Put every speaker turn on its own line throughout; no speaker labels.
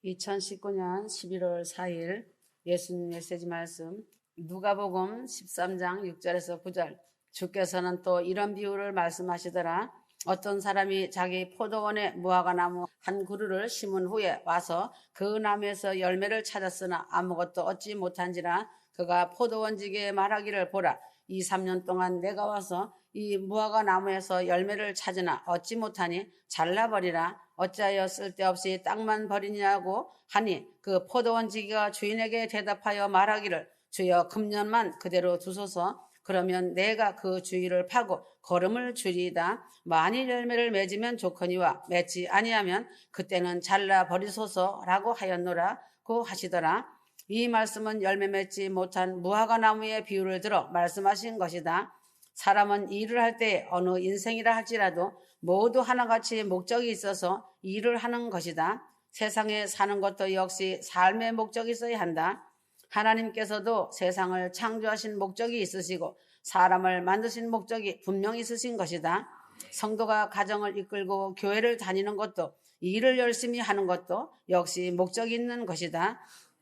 2019년 11월 4일 예수님 메시지 말씀 누가복음 13장 6절에서 9절. 주께서는 또 이런 비유를 말씀하시더라. 어떤 사람이 자기 포도원에 무화과나무 한 그루를 심은 후에 와서 그 나무에서 열매를 찾았으나 아무것도 얻지 못한지라. 그가 포도원지기에 말하기를, 보라, 2, 3년 동안 내가 와서 이 무화과나무에서 열매를 찾으나 얻지 못하니 잘라버리라. 어찌하여 쓸데없이 땅만 버리냐고 하니, 그 포도원지기가 주인에게 대답하여 말하기를, 주여, 금년만 그대로 두소서. 그러면 내가 그 주위를 파고 거름을 주리이다. 만일 열매를 맺으면 좋거니와 맺지 아니하면 그때는 잘라 버리소서라고 하였노라고 하시더라. 이 말씀은 열매 맺지 못한 무화과나무의 비유를 들어 말씀하신 것이다. 사람은 일을 할 때 어느 인생이라 할지라도 모두 하나같이 목적이 있어서 일을 하는 것이다. 세상에 사는 것도 역시 삶의 목적이 있어야 한다. 하나님께서도 세상을 창조하신 목적이 있으시고 사람을 만드신 목적이 분명히 있으신 것이다. 성도가 가정을 이끌고 교회를 다니는 것도, 일을 열심히 하는 것도 역시 목적이 있는 것이다.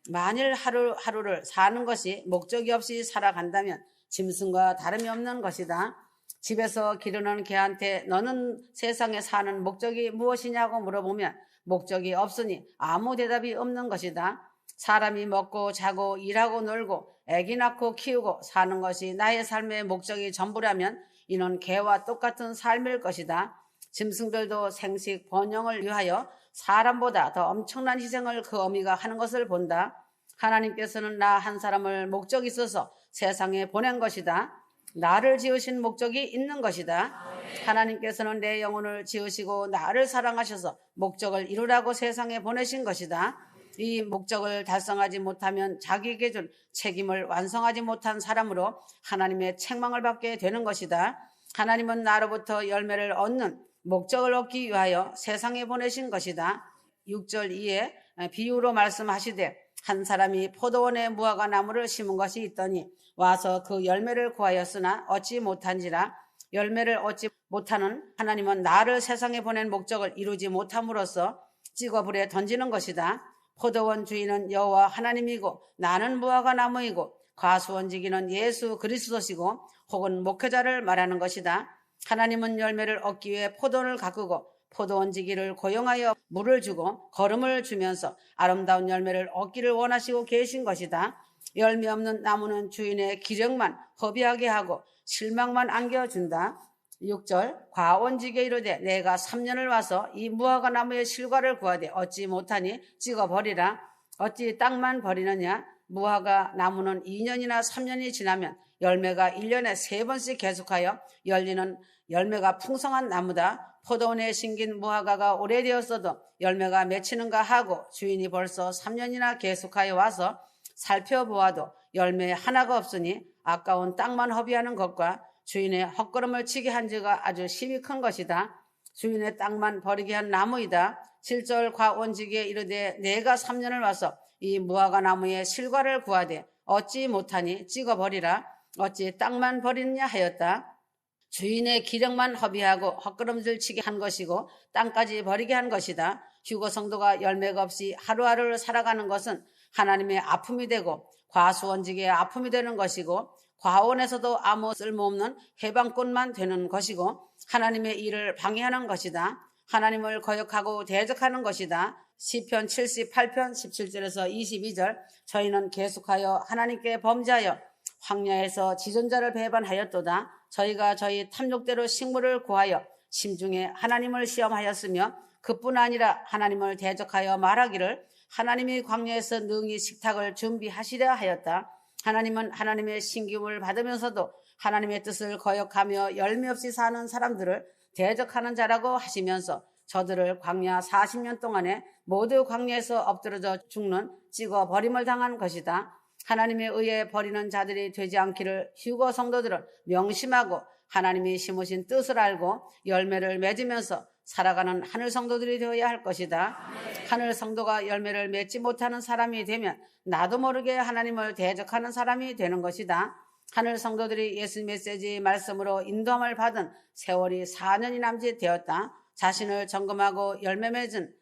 만일 하루하루를 사는 것이 목적이 없이 살아간다면 짐승과 다름이 없는 것이다. 집에서 기르는 개한테 너는 세상에 사는 목적이 무엇이냐고 물어보면 목적이 없으니 아무 대답이 없는 것이다. 사람이 먹고 자고 일하고 놀고 아기 낳고 키우고 사는 것이 나의 삶의 목적이 전부라면 이는 개와 똑같은 삶일 것이다. 짐승들도 생식 번영을 위하여 사람보다 더 엄청난 희생을 그 어미가 하는 것을 본다. 하나님께서는 나 한 사람을 목적이 있어서 세상에 보낸 것이다. 나를 지으신 목적이 있는 것이다. 하나님께서는 내 영혼을 지으시고 나를 사랑하셔서 목적을 이루라고 세상에 보내신 것이다. 이 목적을 달성하지 못하면 자기에게 준 책임을 완성하지 못한 사람으로 하나님의 책망을 받게 되는 것이다. 하나님은 나로부터 열매를 얻는 목적을 얻기 위하여 세상에 보내신 것이다. 6절 이에 비유로 말씀하시되, 한 사람이 포도원에 무화과나무를 심은 것이 있더니 와서 그 열매를 구하였으나 얻지 못한지라. 열매를 얻지 못하는 하나님은 나를 세상에 보낸 목적을 이루지 못함으로써 찍어 불에 던지는 것이다. 포도원 주인은 여호와 하나님이고 나는 무화과나무이고 과수원지기는 예수 그리스도시고 혹은 목회자를 말하는 것이다. 하나님은 열매를 얻기 위해 포도원을 가꾸고 포도원지기를 고용하여 물을 주고 거름을 주면서 아름다운 열매를 얻기를 원하시고 계신 것이다. 열매 없는 나무는 주인의 기력만 허비하게 하고 실망만 안겨준다. 6절 과원지기에 이르되, 내가 3년을 와서 이 무화과나무의 실과를 구하되 얻지 못하니 찍어버리라. 어찌 땅만 버리느냐? 무화과나무는 2년이나 3년이 지나면 열매가 1년에 3번씩 계속하여 열리는 열매가 풍성한 나무다. 포도원에 심긴 무화과가 오래되었어도 열매가 맺히는가 하고 주인이 벌써 3년이나 계속하여 와서 살펴보아도 열매 하나가 없으니 아까운 땅만 허비하는 것과 주인의 헛걸음을 치게 한 죄가 아주 심히 큰 것이다. 주인의 땅만 버리게 한 나무이다. 7절 과원지기에 이르되, 내가 3년을 와서 이 무화과나무의 실과를 구하되 얻지 못하니 찍어버리라. 어찌 땅만 버리느냐 하였다. 주인의 기력만 허비하고 헛걸음질 치게 한 것이고 땅까지 버리게 한 것이다. 휴거 성도가 열매가 없이 하루하루를 살아가는 것은 하나님의 아픔이 되고 과수원지기의 아픔이 되는 것이고 과원에서도 아무 쓸모없는 해방꾼만 되는 것이고 하나님의 일을 방해하는 것이다. 하나님을 거역하고 대적하는 것이다. 시편 78편 17절에서 22절. 저희는 계속하여 하나님께 범죄하여 황야에서 지존자를 배반하였도다. 저희가 저희 탐욕대로 식물을 구하여 심중에 하나님을 시험하였으며 그뿐 아니라 하나님을 대적하여 말하기를, 하나님이 광야에서 능히 식탁을 준비하시려 하였다. 하나님은 하나님의 신기움을 받으면서도 하나님의 뜻을 거역하며 열매 없이 사는 사람들을 대적하는 자라고 하시면서 저들을 광야 40년 동안에 모두 광야에서 엎드러져 죽는 찍어 버림을 당한 것이다. 하나님에 의해 버리는 자들이 되지 않기를 휴거 성도들은 명심하고 하나님이 심으신 뜻을 알고 열매를 맺으면서 살아가는 하늘 성도들이 되어야 할 것이다. 하늘 성도가 열매를 맺지 못하는 사람이 되면 나도 모르게 하나님을 대적하는 사람이 되는 것이다. 하늘 성도들이 예수 메시지 말씀으로 인도함을 받은 세월이 4년이 남짓 되었다. 자신을 점검하고 열매 맺은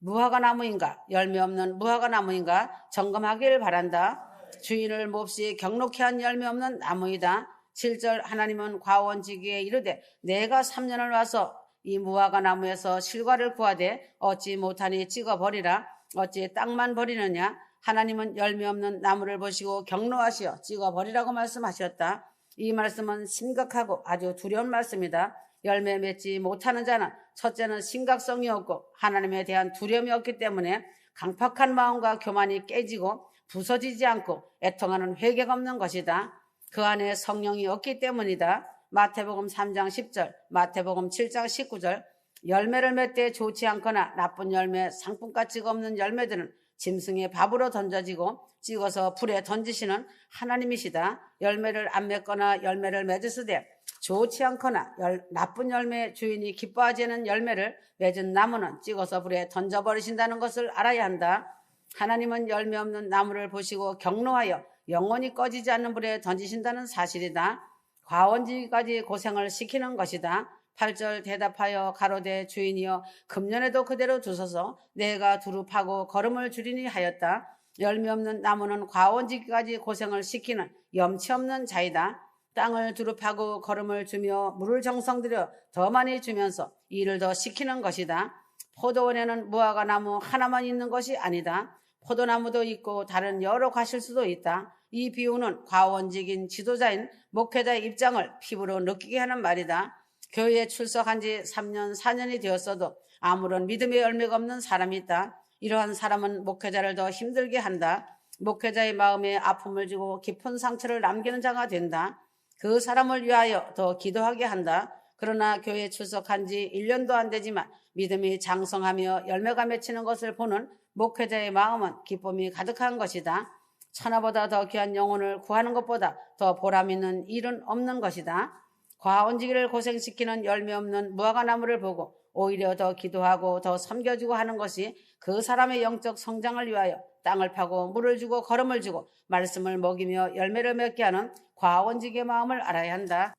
무화과 나무인가 열매 없는 무화과 나무인가 점검하길 바란다. 주인을 몹시 경록케 한 열매 없는 나무이다. 7절 하나님은 과원지기에 이르되 내가 3년을 와서 이 무화과 나무에서 실과를 구하되 어찌 못하니 찍어버리라. 어찌 땅만 버리느냐. 하나님은 열매 없는 나무를 보시고 경노하시어 찍어버리라고 말씀하셨다. 이 말씀은 심각하고 아주 두려운 말씀이다. 열매 맺지 못하는 자는 첫째는 심각성이 없고 하나님에 대한 두려움이 없기 때문에 강팍한 마음과 교만이 깨지고 부서지지 않고 애통하는 회개가 없는 것이다. 그 안에 성령이 없기 때문이다. 마태복음 3장 10절, 마태복음 7장 19절. 열매를 맺되 좋지 않거나 나쁜 열매, 상품가치가 없는 열매들은 짐승의 밥으로 던져지고 찍어서 불에 던지시는 하나님이시다. 열매를 안 맺거나 열매를 맺으시되 좋지 않거나 나쁜 열매, 주인이 기뻐하지 않는 열매를 맺은 나무는 찍어서 불에 던져버리신다는 것을 알아야 한다. 하나님은 열매 없는 나무를 보시고 경노하여 영원히 꺼지지 않는 불에 던지신다는 사실이다. 과원지기까지 고생을 시키는 것이다. 8절 대답하여 가로되 주인이여 금년에도 그대로 두소서 내가 두루 파고 걸음을 줄이니 하였다. 열매 없는 나무는 과원지기까지 고생을 시키는 염치 없는 자이다. 땅을 두루 파고 걸음을 주며 물을 정성 들여 더 많이 주면서 일을 더 시키는 것이다. 포도원에는 무화과 나무 하나만 있는 것이 아니다. 포도나무도 있고 다른 여러 과실수도 있다. 이 비유는 과원직인 지도자인 목회자의 입장을 피부로 느끼게 하는 말이다. 교회에 출석한 지 3년, 4년이 되었어도 아무런 믿음의 열매가 없는 사람이 있다. 이러한 사람은 목회자를 더 힘들게 한다. 목회자의 마음에 아픔을 주고 깊은 상처를 남기는 자가 된다. 그 사람을 위하여 더 기도하게 한다. 그러나 교회에 출석한 지 1년도 안 되지만 믿음이 장성하며 열매가 맺히는 것을 보는 목회자의 마음은 기쁨이 가득한 것이다. 천하보다 더 귀한 영혼을 구하는 것보다 더 보람있는 일은 없는 것이다. 과원지기를 고생시키는 열매 없는 무화과나무를 보고 오히려 더 기도하고 더 섬겨주고 하는 것이 그 사람의 영적 성장을 위하여 땅을 파고 물을 주고 걸음을 주고 말씀을 먹이며 열매를 맺게 하는 과원지기의 마음을 알아야 한다.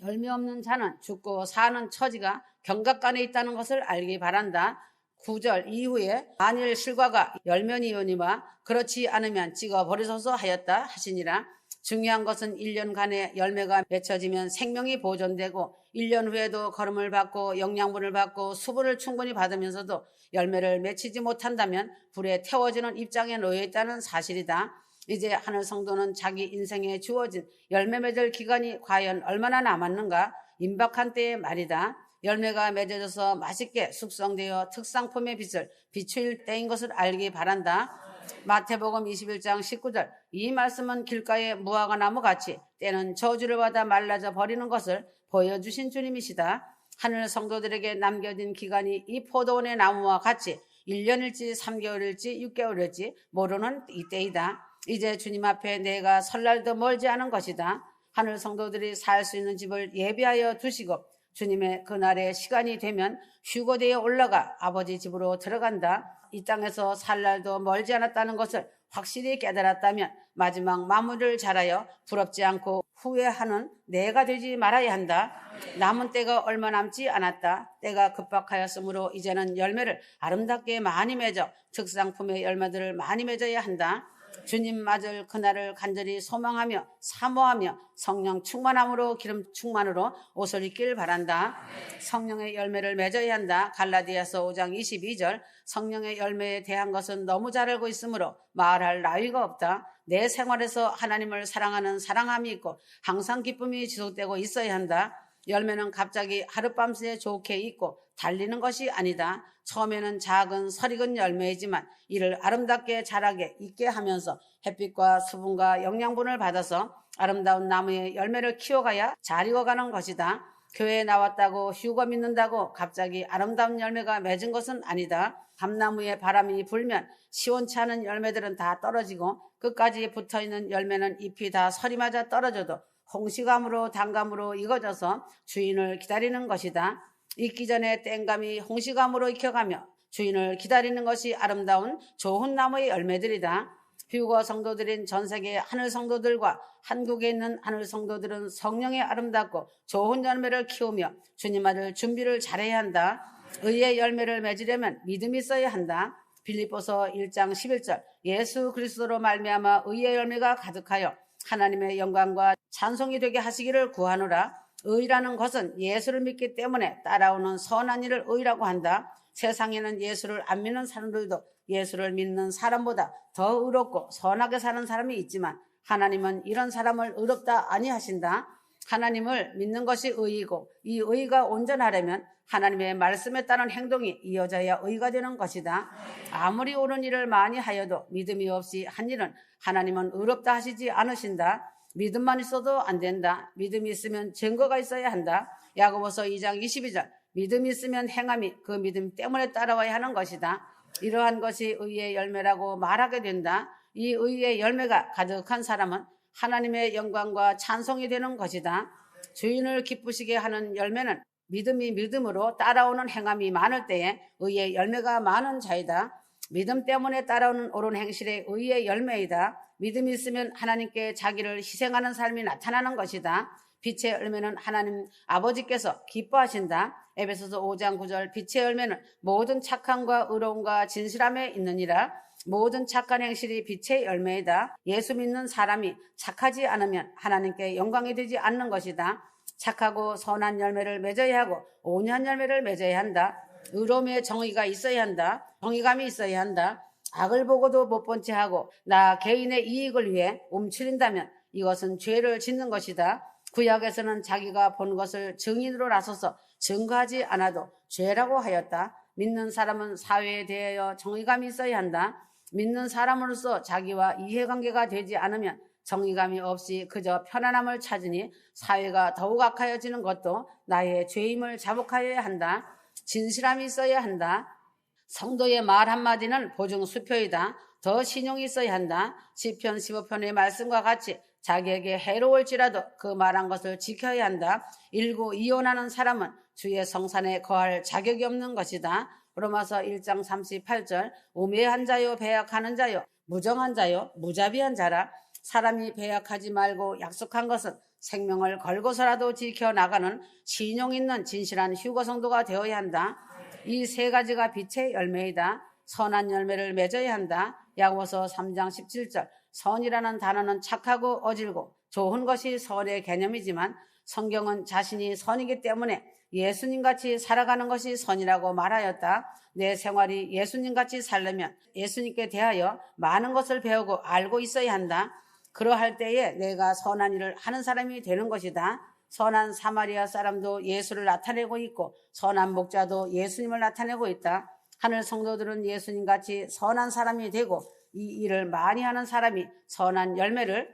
열매 없는 자는 죽고 사는 처지가 경각간에 있다는 것을 알기 바란다. 9절 이후에 만일 실과가 열면이오니와 그렇지 않으면 찍어버리소서 하였다 하시니라. 중요한 것은 1년간의 열매가 맺혀지면 생명이 보존되고 1년 후에도 걸음을 받고 영양분을 받고 수분을 충분히 받으면서도 열매를 맺히지 못한다면 불에 태워지는 입장에 놓여 있다는 사실이다. 이제 하늘 성도는 자기 인생에 주어진 열매 맺을 기간이 과연 얼마나 남았는가? 임박한 때의 말이다. 열매가 맺어져서 맛있게 숙성되어 특상품의 빛을 비출 때인 것을 알기 바란다. 마태복음 21장 19절 이 말씀은 길가의 무화과 나무같이 때는 저주를 받아 말라져 버리는 것을 보여주신 주님이시다. 하늘 성도들에게 남겨진 기간이 이 포도원의 나무와 같이 1년일지 3개월일지 6개월일지 모르는 이때이다. 이제 주님 앞에 내가 설 날도 멀지 않은 것이다. 하늘 성도들이 살 수 있는 집을 예비하여 두시고 주님의 그날의 시간이 되면 휴거대에 올라가 아버지 집으로 들어간다. 이 땅에서 살 날도 멀지 않았다는 것을 확실히 깨달았다면 마지막 마무리를 잘하여 부럽지 않고 후회하는 내가 되지 말아야 한다. 남은 때가 얼마 남지 않았다. 때가 급박하였으므로 이제는 열매를 아름답게 많이 맺어 특상품의 열매들을 많이 맺어야 한다. 주님 맞을 그날을 간절히 소망하며 사모하며 성령 충만함으로 기름 충만으로 옷을 입길 바란다. 성령의 열매를 맺어야 한다. 갈라디아서 5장 22절 성령의 열매에 대한 것은 너무 잘 알고 있으므로 말할 나위가 없다. 내 생활에서 하나님을 사랑하는 사랑함이 있고 항상 기쁨이 지속되고 있어야 한다. 열매는 갑자기 하룻밤새 좋게 익고 달리는 것이 아니다. 처음에는 작은 설익은 열매이지만 이를 아름답게 자라게 있게 하면서 햇빛과 수분과 영양분을 받아서 아름다운 나무의 열매를 키워가야 잘 익어가는 것이다. 교회에 나왔다고 휴거 믿는다고 갑자기 아름다운 열매가 맺은 것은 아니다. 감나무에 바람이 불면 시원치 않은 열매들은 다 떨어지고 끝까지 붙어있는 열매는 잎이 다 설이 맞아 떨어져도 홍시감으로 단감으로 익어져서 주인을 기다리는 것이다. 익기 전에 땡감이 홍시감으로 익혀가며 주인을 기다리는 것이 아름다운 좋은 나무의 열매들이다. 휴거 성도들인 전 세계 하늘 성도들과 한국에 있는 하늘 성도들은 성령의 아름답고 좋은 열매를 키우며 주님 맞을 준비를 잘해야 한다. 의의 열매를 맺으려면 믿음이 있어야 한다. 빌립보서 1장 11절 예수 그리스도로 말미암아 의의 열매가 가득하여 하나님의 영광과 찬송이 되게 하시기를 구하노라. 의라는 것은 예수를 믿기 때문에 따라오는 선한 일을 의라고 한다. 세상에는 예수를 안 믿는 사람들도 예수를 믿는 사람보다 더 의롭고 선하게 사는 사람이 있지만 하나님은 이런 사람을 의롭다 아니하신다. 하나님을 믿는 것이 의이고 이 의가 온전하려면 하나님의 말씀에 따른 행동이 이어져야 의가 되는 것이다. 아무리 옳은 일을 많이 하여도 믿음이 없이 한 일은 하나님은 의롭다 하시지 않으신다. 믿음만 있어도 안 된다. 믿음이 있으면 증거가 있어야 한다. 야고보서 2장 22절 믿음이 있으면 행함이 그 믿음 때문에 따라와야 하는 것이다. 이러한 것이 의의 열매라고 말하게 된다. 이 의의 열매가 가득한 사람은 하나님의 영광과 찬송이 되는 것이다. 주인을 기쁘시게 하는 열매는 믿음이 믿음으로 따라오는 행함이 많을 때에 의의 열매가 많은 자이다. 믿음 때문에 따라오는 옳은 행실의 의의 열매이다. 믿음이 있으면 하나님께 자기를 희생하는 삶이 나타나는 것이다. 빛의 열매는 하나님 아버지께서 기뻐하신다. 에베소서 5장 9절 빛의 열매는 모든 착함과 의로움과 진실함에 있느니라. 모든 착한 행실이 빛의 열매이다. 예수 믿는 사람이 착하지 않으면 하나님께 영광이 되지 않는 것이다. 착하고 선한 열매를 맺어야 하고 온유한 열매를 맺어야 한다. 의로움에 정의가 있어야 한다. 정의감이 있어야 한다. 악을 보고도 못 본 채 하고 나 개인의 이익을 위해 움츠린다면 이것은 죄를 짓는 것이다. 구약에서는 자기가 본 것을 증인으로 나서서 증거하지 않아도 죄라고 하였다. 믿는 사람은 사회에 대하여 정의감이 있어야 한다. 믿는 사람으로서 자기와 이해관계가 되지 않으면 정의감이 없이 그저 편안함을 찾으니 사회가 더욱 악하여지는 것도 나의 죄임을 자복하여야 한다. 진실함이 있어야 한다. 성도의 말 한마디는 보증 수표이다. 더 신용이 있어야 한다. 시편 15편의 말씀과 같이 자기에게 해로울지라도 그 말한 것을 지켜야 한다. 일구 이혼하는 사람은 주의 성산에 거할 자격이 없는 것이다. 로마서 1장 38절 우매한 자요 배약하는 자요 무정한 자요 무자비한 자라. 사람이 배약하지 말고 약속한 것은 생명을 걸고서라도 지켜나가는 신용 있는 진실한 휴거 성도가 되어야 한다. 이 세 가지가 빛의 열매이다. 선한 열매를 맺어야 한다. 야고보서 3장 17절 선이라는 단어는 착하고 어질고 좋은 것이 선의 개념이지만 성경은 자신이 선이기 때문에 예수님같이 살아가는 것이 선이라고 말하였다. 내 생활이 예수님같이 살려면 예수님께 대하여 많은 것을 배우고 알고 있어야 한다. 그러할 때에 내가 선한 일을 하는 사람이 되는 것이다. 선한 사마리아 사람도 예수를 나타내고 있고 선한 목자도 예수님을 나타내고 있다. 하늘 성도들은 예수님같이 선한 사람이 되고 이 일을 많이 하는 사람이 선한 열매를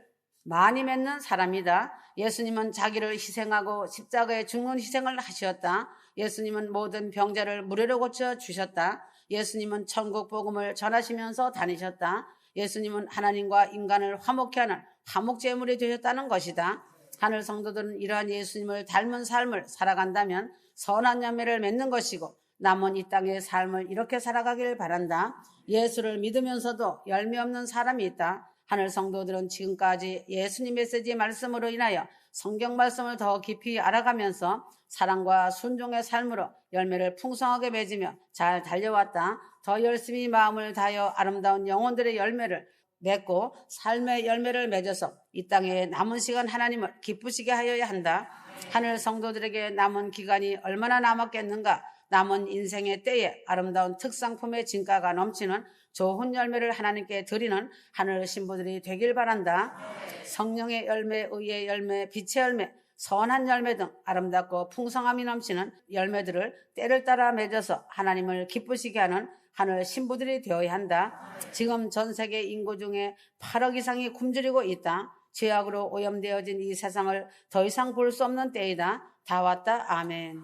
많이 맺는 사람이다. 예수님은 자기를 희생하고 십자가에 죽는 희생을 하셨다. 예수님은 모든 병자를 무료로 고쳐주셨다. 예수님은 천국 복음을 전하시면서 다니셨다. 예수님은 하나님과 인간을 화목케 하는 화목제물이 되셨다는 것이다. 하늘 성도들은 이러한 예수님을 닮은 삶을 살아간다면 선한 열매를 맺는 것이고 남은 이 땅의 삶을 이렇게 살아가길 바란다. 예수를 믿으면서도 열매 없는 사람이 있다. 하늘 성도들은 지금까지 예수님 메시지 말씀으로 인하여 성경 말씀을 더 깊이 알아가면서 사랑과 순종의 삶으로 열매를 풍성하게 맺으며 잘 달려왔다. 더 열심히 마음을 다하여 아름다운 영혼들의 열매를 맺고 삶의 열매를 맺어서 이 땅에 남은 시간 하나님을 기쁘시게 하여야 한다. 하늘 성도들에게 남은 기간이 얼마나 남았겠는가. 남은 인생의 때에 아름다운 특상품의 진가가 넘치는 좋은 열매를 하나님께 드리는 하늘 신부들이 되길 바란다. 성령의 열매, 의의 열매, 빛의 열매, 선한 열매 등 아름답고 풍성함이 넘치는 열매들을 때를 따라 맺어서 하나님을 기쁘시게 하는 하늘 신부들이 되어야 한다. 지금 전 세계 인구 중에 8억 이상이 굶주리고 있다. 죄악으로 오염되어진 이 세상을 더 이상 볼 수 없는 때이다. 다 왔다. 아멘.